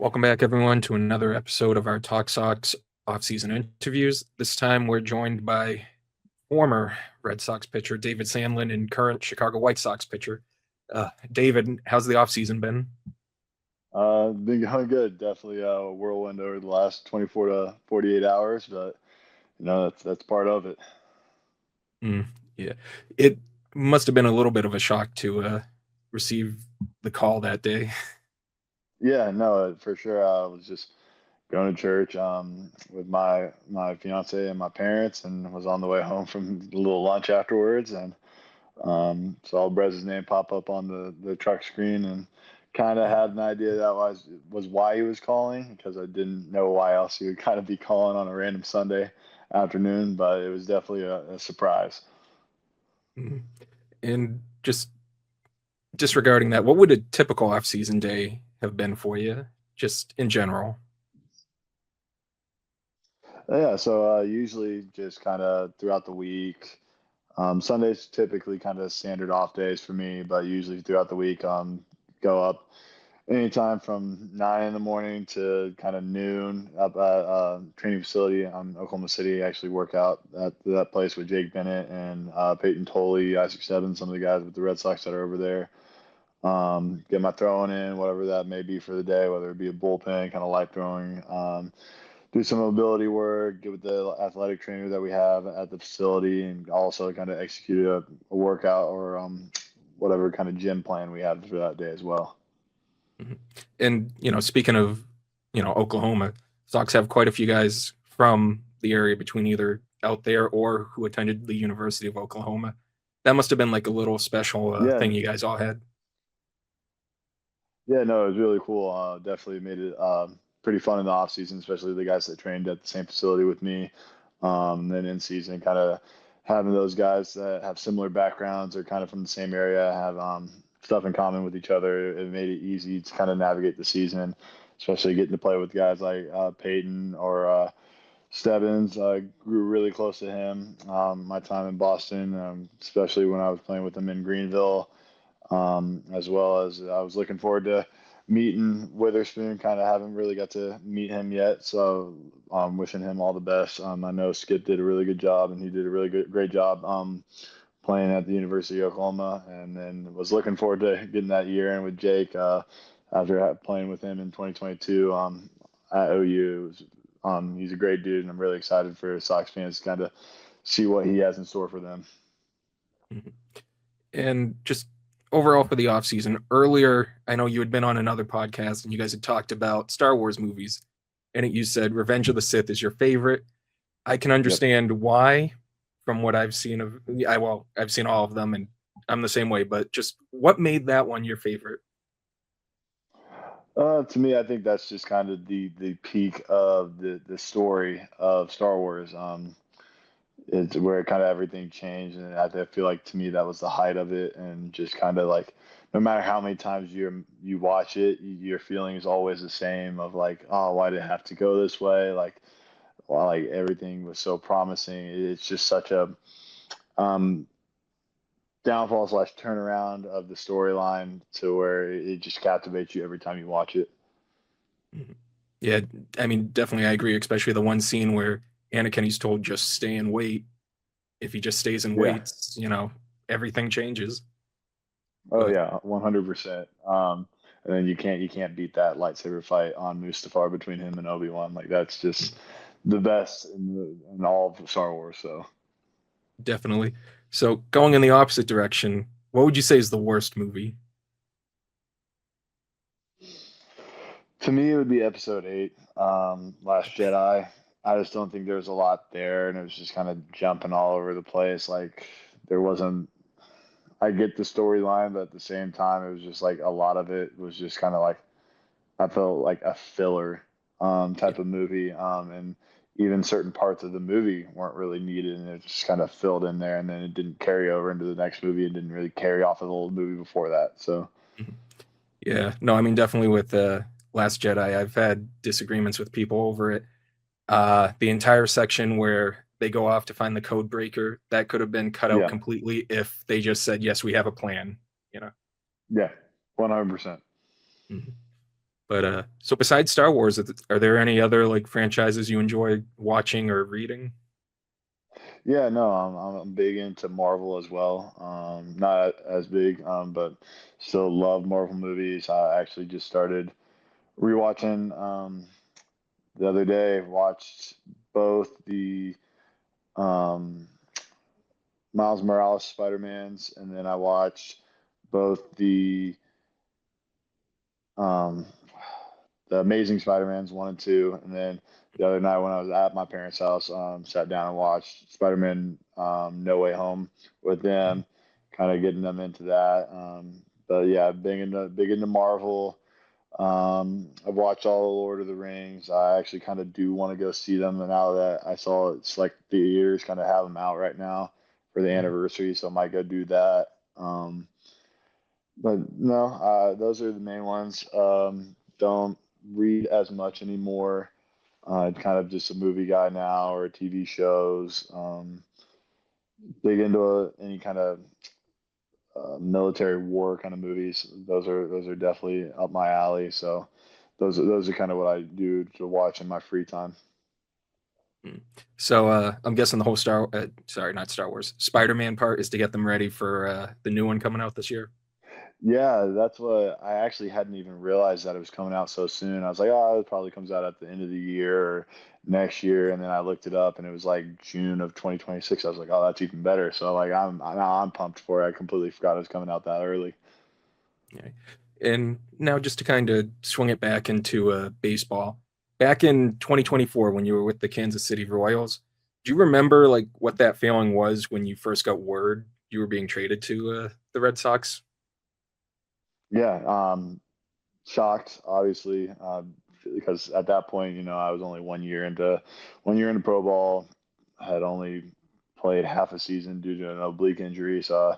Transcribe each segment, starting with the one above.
Welcome back, everyone, to another episode of our Talk Sox off-season interviews. This time, we're joined by former Red Sox pitcher David Sandlin and current Chicago White Sox pitcher. David, how's the off-season been? Been going good. Definitely a whirlwind over the last 24 to 48 hours, but that's part of it. Mm, yeah, it must have been a little bit of a shock to receive the call that day. Yeah, no, for sure. I was just going to church with my fiance and my parents, and was on the way home from a little lunch afterwards, and saw Brez's name pop up on the truck screen, and kind of had an idea that was why he was calling, because I didn't know why else he would kind of be calling on a random Sunday afternoon, but it was definitely a surprise. Mhm. And just disregarding that, what would a typical off-season day have been for you, just in general? Yeah, so usually just kind of throughout the week. Sundays typically kind of standard off days for me, but usually throughout the week, go up anytime from 9 in the morning to kind of noon up at training facility in Oklahoma City. I actually work out at that place with Jake Bennett and Peyton Tolley, Isaac Stebbins, some of the guys with the Red Sox that are over there. Get my throwing in, whatever that may be for the day, whether it be a bullpen, kind of light throwing. Do some mobility work, get with the athletic trainer that we have at the facility, and also kind of execute a workout or whatever kind of gym plan we have for that day as well. Mhm. And speaking of Oklahoma, Sox have quite a few guys from the area between either out there or who attended the University of Oklahoma. That must have been like a little special Yeah, thing you guys all had. yeah, no, it was really cool. Definitely made it pretty fun in the off season, especially the guys that trained at the same facility with me. Then in season, kind of having those guys that have similar backgrounds or kind of from the same area have stuff in common with each other. It made it easy to kind of navigate the season, especially getting to play with guys like Peyton or Stebbins. I grew really close to him. My time in Boston, especially when I was playing with him in Greenville, as well as I was looking forward to meeting Witherspoon. Kind of haven't really got to meet him yet, so I'm wishing him all the best. I know Skip did a really good job, and he did a really great job playing at the University of Oklahoma, and then was looking forward to getting that year in with Jake after playing with him in 2022 at OU. He's a great dude, and I'm really excited for Sox fans to kind of see what he has in store for them. Mhm. And just overall for the off season, earlier I know you had been on another podcast and you guys had talked about Star Wars movies, and you said Revenge of the Sith is your favorite. I can Yep. understand why, from what I've seen of I've seen all of them and I'm the same way, but just what made that one your favorite? To me, I think that's just kind of the peak of the story of Star Wars. It's where kind of everything changed, and I feel like to me that was the height of it, and just kind of like no matter how many times you watch it, your feeling is always the same of like, oh, why did it have to go this way? Like, why like everything was so promising. It's just such a um, downfall slash turnaround of the storyline to where it just captivates you every time you watch it. Mhm. Yeah, I mean, definitely I agree, especially the one scene where Anakin is told just stay and wait. If he just stays and Yeah. waits, everything changes. Oh But yeah, 100%. And then you can't beat that lightsaber fight on Mustafar between him and Obi-Wan. Like that's just the best in all of Star Wars. So definitely. So going in the opposite direction, what would you say is the worst movie? to me, it would be Episode 8, Last Jedi. I just don't think there was a lot there, and it was just kind of jumping all over the place. Like there wasn't. I get the storyline, but at the same time, it was just like a lot of it was just kind of like I felt like a filler Yeah. type of movie, and even certain parts of the movie weren't really needed, and it just kind of filled in there, and then it didn't carry over into the next movie, and didn't really carry off of the old movie before that. So Mhm. Yeah. No, I mean definitely with Last Jedi, I've had disagreements with people over it. The entire section where they go off to find the code breaker, that could have been cut out yeah, completely if they just said, yes, we have a plan, you know. yeah, 100%. Mhm. But so besides Star Wars, are there any other like franchises you enjoy watching or reading? Yeah, no, I'm big into Marvel as well. Not as big, but still love Marvel movies. I actually just started rewatching the other day. Watched both the um, Miles Morales Spider-Mans, and then I watched both um, the Amazing Spider-Mans 1 and 2, and then the other night when I was at my parents' house, sat down and watched Spider-Man No Way Home with them, kind of getting them into that. But yeah, big into Marvel. I've watched all the Lord of the Rings. I actually kind of do want to go see them, and now that I saw it's like theaters kind of have them out right now for the Mm. anniversary, so I might go do that. But no, those are the main ones. Don't read as much anymore. Kind of just a movie guy now or TV shows. Big into any kind of military war kind of movies. Those are definitely up my alley. So those are kind of what I do to watch in my free time. Mm. So I'm guessing the whole sorry, not Star Wars, Spider-Man part is to get them ready for the new one coming out this year. Yeah, that's what I actually hadn't even realized that it was coming out so soon. I was like, oh, it probably comes out at the end of the year or next year. And then I looked it up and it was like June of 2026. I was like, oh, that's even better. So like I'm pumped for it. I completely forgot it was coming out that early. Yeah. And now just to kind of swing it back into baseball, back in 2024 when you were with the Kansas City Royals, do you remember like what that feeling was when you first got word you were being traded to the Red Sox? Yeah, shocked, obviously, because at that point, I was only 1 year into pro ball. I had only played half a season due to an oblique injury, so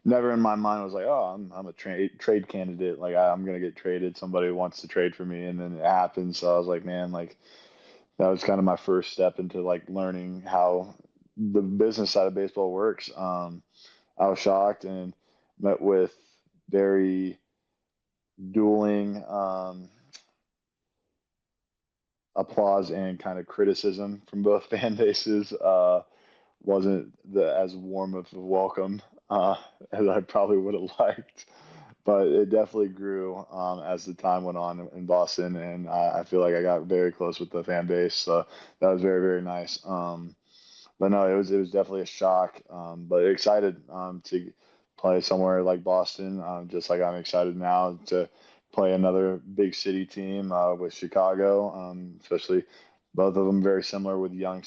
never in my mind was like, oh, I'm a trade candidate. Like I'm gonna get traded. Somebody wants to trade for me, and then it happened. So I was like, man, like that was kind of my first step into like learning how the business side of baseball works. I was shocked and met with very dueling applause and kind of criticism from both fan bases. Wasn't as warm of a welcome as I probably would have liked, but it definitely grew as the time went on in Boston, and I feel like I got very close with the fan base. So that was very, very nice. But no, it was definitely a shock. But excited to play somewhere like Boston, just like I'm excited now to play another big city team with Chicago, especially both of them very similar with young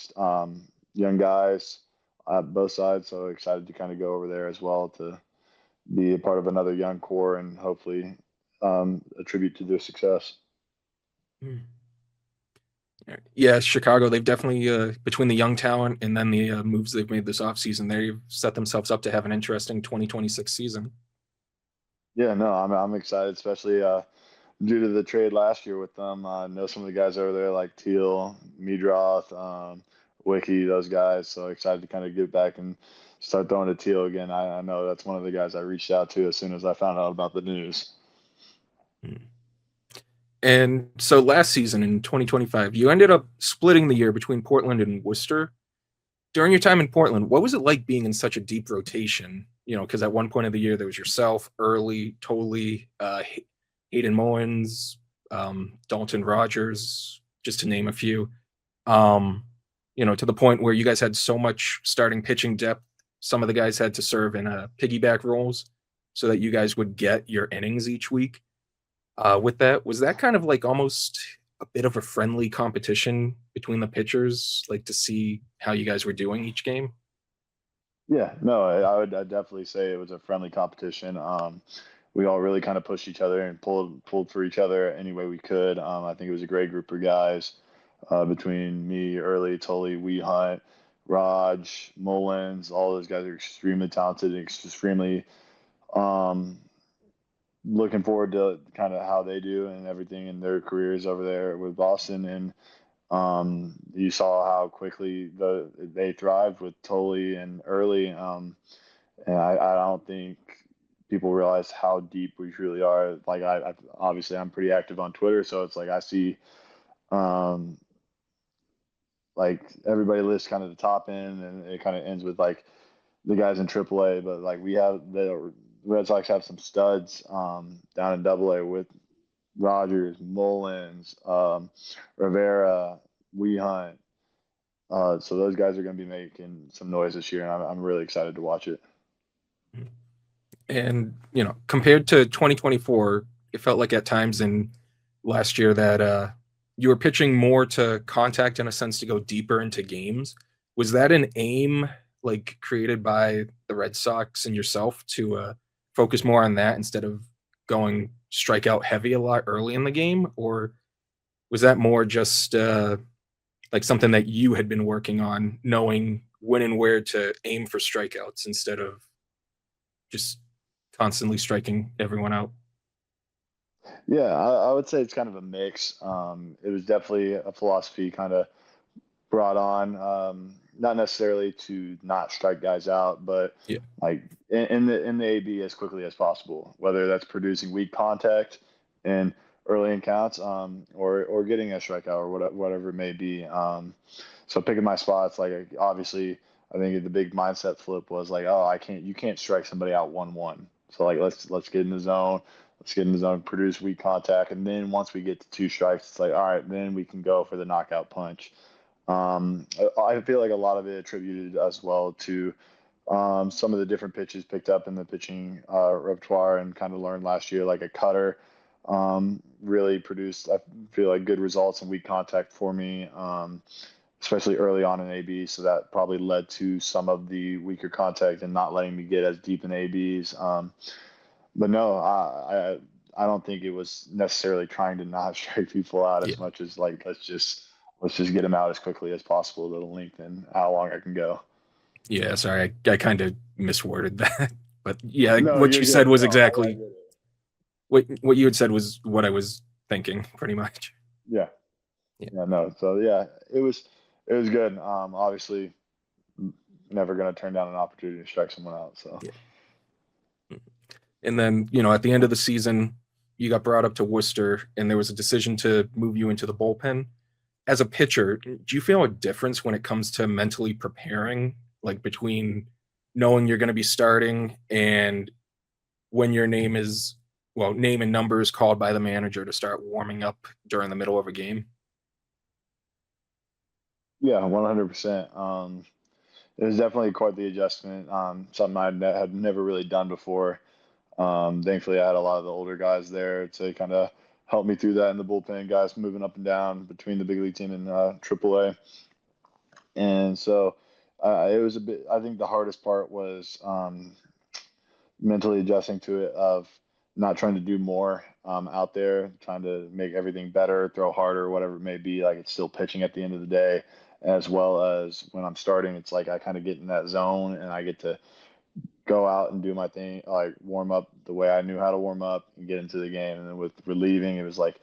guys both sides. So excited to kind of go over there as well to be a part of another young core and hopefully attribute to their success. Hmm. Yeah, Chicago, they've definitely, between the young talent and then the moves they've made this offseason, they've set themselves up to have an interesting 2026 season. Yeah, no, I'm excited, especially due to the trade last year with them. I know some of the guys over there like Teal, Meadroth, Wiki, those guys. So excited to kind of get back and start throwing to Teal again. I know that's one of the guys I reached out to as soon as I found out about the news. Hmm. And so last season in 2025, you ended up splitting the year between Portland and Worcester. During your time in Portland, what was it like being in such a deep rotation? You know, because at one point of the year there was yourself, Early, Tolley, Hayden Mullins, Dalton Rogers, just to name a few. Um, you know, to the point where you guys had so much starting pitching depth, some of the guys had to serve in piggyback roles so that you guys would get your innings each week. With that, was that kind of like almost a bit of a friendly competition between the pitchers, like to see how you guys were doing each game? Yeah, no, I'd definitely say it was a friendly competition. We all really kind of pushed each other and pulled for each other any way we could. I think it was a great group of guys between me, Early, Tully, We Hunt, Raj, Mullins. All those guys are extremely talented, and extremely um, looking forward to kind of how they do and everything in their careers over there with Boston. And you saw how quickly they thrived with Tully and Early. And I don't think people realize how deep we truly are. Like obviously I'm pretty active on Twitter, so it's like I see um, like everybody lists kind of the top end, and it kind of ends with like the guys in AAA. But like we have the Red Sox have some studs down in AA with Rogers, Mullins, Rivera, We Hunt. So those guys are going to be making some noise this year, and I'm really excited to watch it. And, compared to 2024, it felt like at times in last year that you were pitching more to contact in a sense to go deeper into games. Was that an aim like created by the Red Sox and yourself to focus more on that instead of going strikeout heavy a lot early in the game? Or was that more just like something that you had been working on, knowing when and where to aim for strikeouts instead of just constantly striking everyone out? Yeah, I would say it's kind of a mix. It was definitely a philosophy kind of brought on, not necessarily to not strike guys out, but Yeah. like in the AB as quickly as possible, whether that's producing weak contact and early in counts, or getting a strikeout or whatever it may be. So picking my spots, like obviously, I think the big mindset flip was like, oh, you can't strike somebody out 1-1. So like let's get in the zone. Let's get in the zone, produce weak contact, and then once we get to two strikes, it's like, all right, then we can go for the knockout punch. I feel like a lot of it attributed as well to some of the different pitches picked up in the pitching repertoire and kind of learned last year, like a cutter really produced, I feel like, good results and weak contact for me, especially early on in AB. So that probably led to some of the weaker contact and not letting me get as deep in ABs. But no, I don't think it was necessarily trying to not strike people out Yeah. as much as like let's just get them out as quickly as possible to lengthen how long I can go. Yeah, sorry, I kind of misworded that. But yeah, No, what you're you said good. was No, I exactly get it. what you had said was what I was thinking, pretty much. Yeah, Yeah. yeah, no. So yeah, it was good. Obviously, never gonna turn down an opportunity to strike someone out. So Yeah. And then, at the end of the season, you got brought up to Worcester and there was a decision to move you into the bullpen. As a pitcher, do you feel a difference when it comes to mentally preparing, like between knowing you're going to be starting and when your name is, well, name and number is called by the manager to start warming up during the middle of a game? yeah, 100%. It was definitely quite the adjustment. Something had never really done before. Thankfully, I had a lot of the older guys there to kind of help me through that in the bullpen, guys moving up and down between the big league team and AAA. And so it was a bit, I think the hardest part was mentally adjusting to it of not trying to do more out there, trying to make everything better, throw harder, whatever it may be. Like it's still pitching at the end of the day, as well as when I'm starting, it's like I kind of get in that zone and I get to go out and do my thing, like warm up the way I knew how to warm up and get into the game. And then with relieving, it was like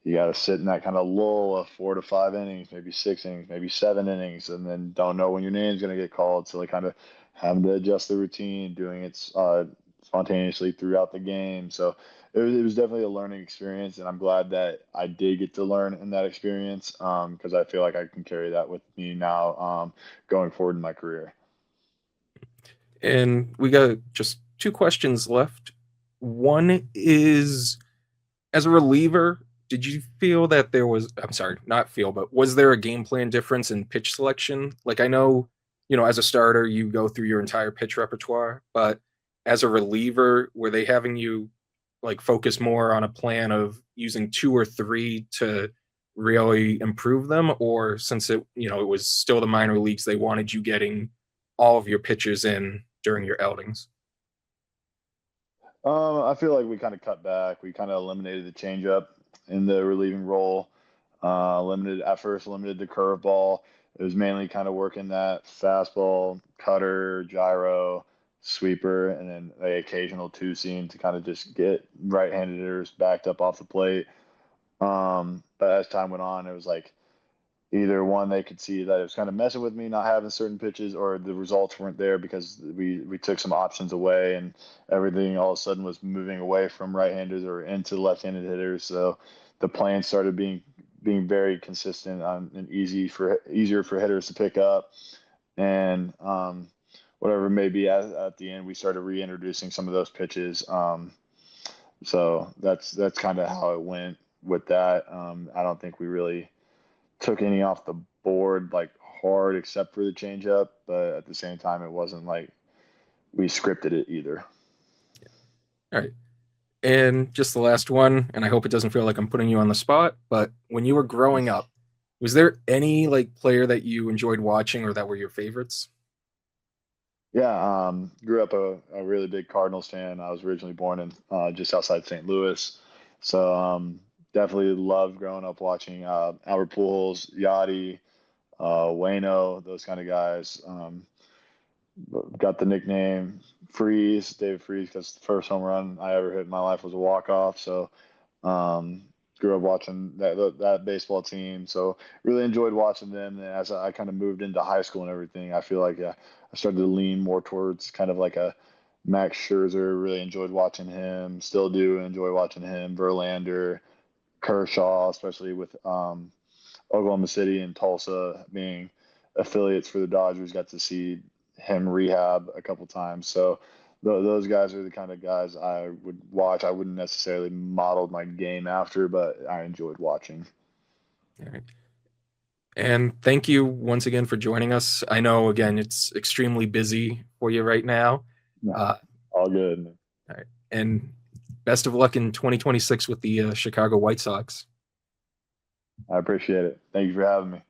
you got to sit in that kind of lull of 4 to 5 innings, maybe 6 innings, maybe 7 innings, and then don't know when your name's going to get called. So like kind of having to adjust the routine, doing it spontaneously throughout the game. So it was definitely a learning experience, and I'm glad that I did get to learn in that experience because I feel like I can carry that with me now going forward in my career. And we got just two questions left. One is, as a reliever, did you feel that there was, I'm sorry, not feel, but was there a game plan difference in pitch selection? Like I know, as a starter, you go through your entire pitch repertoire, but as a reliever, were they having you like focus more on a plan of using two or three to really improve them? Or since it was still the minor leagues, they wanted you getting all of your pitches in during your outings? I feel like we kind of cut back. We kind of eliminated the changeup in the relieving role. Limited at first, limited the curveball. It was mainly kind of working that fastball, cutter, gyro, sweeper, and then the occasional two seam to kind of just get right-handed hitters backed up off the plate. But as time went on, it was like either one, they could see that it was kind of messing with me not having certain pitches, or the results weren't there because we took some options away and everything all of a sudden was moving away from right-handers or into left-handed hitters. So the plan started being very consistent and easier for hitters to pick up, and whatever it may be at the end, we started reintroducing some of those pitches. So that's kind of how it went with that. I don't think we really took any off the board like hard except for the changeup, but at the same time, it wasn't like we scripted it either. All right. And just the last one, and I hope it doesn't feel like I'm putting you on the spot, but when you were growing up, was there any like player that you enjoyed watching or that were your favorites? Yeah, grew up a really big Cardinals fan. I was originally born in just outside St. Louis, so definitely loved growing up watching Albert Pujols, Yachty, Wayno, those kind of guys. Got the nickname Freeze, David Freeze, because the first home run I ever hit in my life was a walk off. So um, grew up watching that baseball team. So really enjoyed watching them. And as I kind of moved into high school and everything, I feel like I started to lean more towards kind of like a Max Scherzer. Really enjoyed watching him. Still do enjoy watching him. Verlander, Kershaw, especially with Oklahoma City and Tulsa being affiliates for the Dodgers. Got to see him rehab a couple times. So those guys are the kind of guys I would watch. I wouldn't necessarily model my game after, but I enjoyed watching. All right. And thank you once again for joining us. I know, again, it's extremely busy for you right now. No, Uh, all good. all right. And best of luck in 2026 with the Chicago White Sox. I appreciate it. Thank you for having me.